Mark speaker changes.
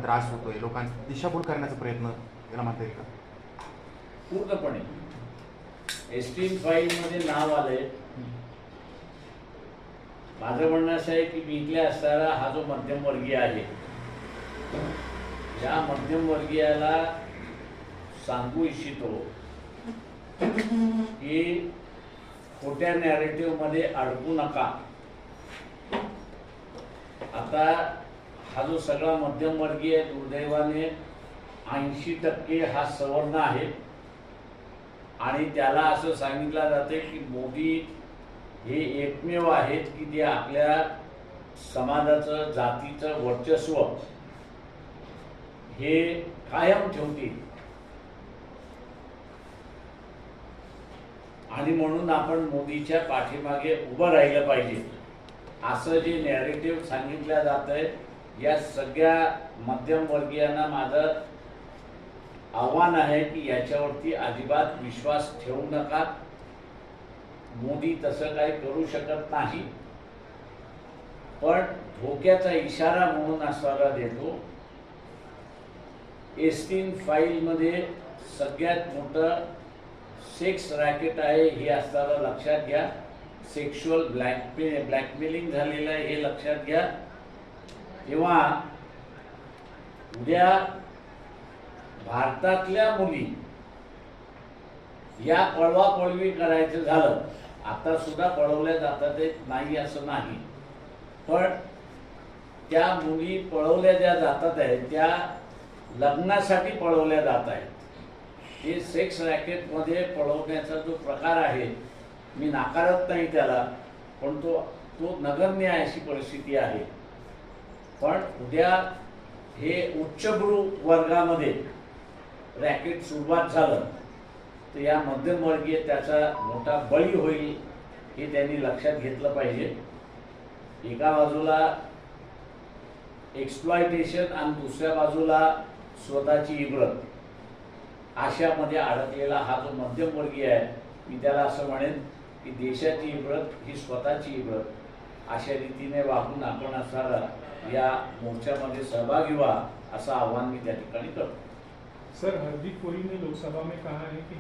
Speaker 1: त्रास होतोय, लोकांची दिशाभूल करण्याचा प्रयत्न याला म्हणता येईल का?
Speaker 2: पूर्णपणे एसटी फाईलमध्ये नाव आलंय. माझं म्हणणं असं आहे की मी इथल्या असणारा हा जो मध्यमवर्गीय आहे, या मध्यमवर्गीयाला सांगू इच्छितो की खोट्या नॅरेटिव्हमध्ये अडकू नका. आता हा जो सगळा मध्यमवर्गीय दुर्दैवाने 80% हा सवर्ण आहे आणि त्याला असं सांगितलं जाते की मोदी हे एकमेव आहेत की जे आपल्या समाजाचं जातीचं वर्चस्व हे कायम ठेवतील आणि म्हणून आपण मोदीच्या पाठीमागे उभं राहिलं पाहिजे असं जे नॅरेटिव्ह सांगितलं जातंय. या सगळ्या मध्यमवर्गीयांना माझं आव्हान आहे की याच्यावरती अजिबात विश्वास ठेवू नका. मोदी तसं काही करू शकत नाही, पण धोक्याचा इशारा म्हणून असायला देतो. एसटी फाईलमध्ये सगळ्यात मोठं सेक्स रॅकेट आहे हे असताना लक्षात घ्या. सेक्शुअल ब्लॅकमेलिंग झालेलं आहे हे लक्षात घ्या. तेव्हा उद्या भारतातल्या मुली या पळवापळवी करायचं झालं, आता सुद्धा पळवल्या जातात नाही असं नाही, पण त्या मुली पळवल्या ज्या जातात आहेत त्या लग्नासाठी पळवल्या जात आहेत. हे सेक्स रॅकेटमध्ये पळवण्याचा जो प्रकार आहे मी नाकारत नाही त्याला, पण तो नगण्य अशी परिस्थिती आहे. पण उद्या हे उच्चभ्रू वर्गामध्ये रॅकेट सुरुवात झालं तर या मध्यमवर्गीय त्याचा मोठा बळी होईल हे त्यांनी लक्षात घेतलं पाहिजे. एका बाजूला एक्सप्लॉयटेशन आणि दुसऱ्या बाजूला स्वतःची इब्रत अशामध्ये अडकलेला हा जो मध्यमवर्गीय आहे, मी त्याला असं म्हणेन की देशाची इब्रत ही स्वतःची इब्रत अशा रीतीने वागून आपण असणारा या मोर्चामध्ये सहभागी व्हा असं आव्हान मी त्या ठिकाणी करतो.
Speaker 3: सर, हरदीप पुरी ने लोकसभा में कहा है कि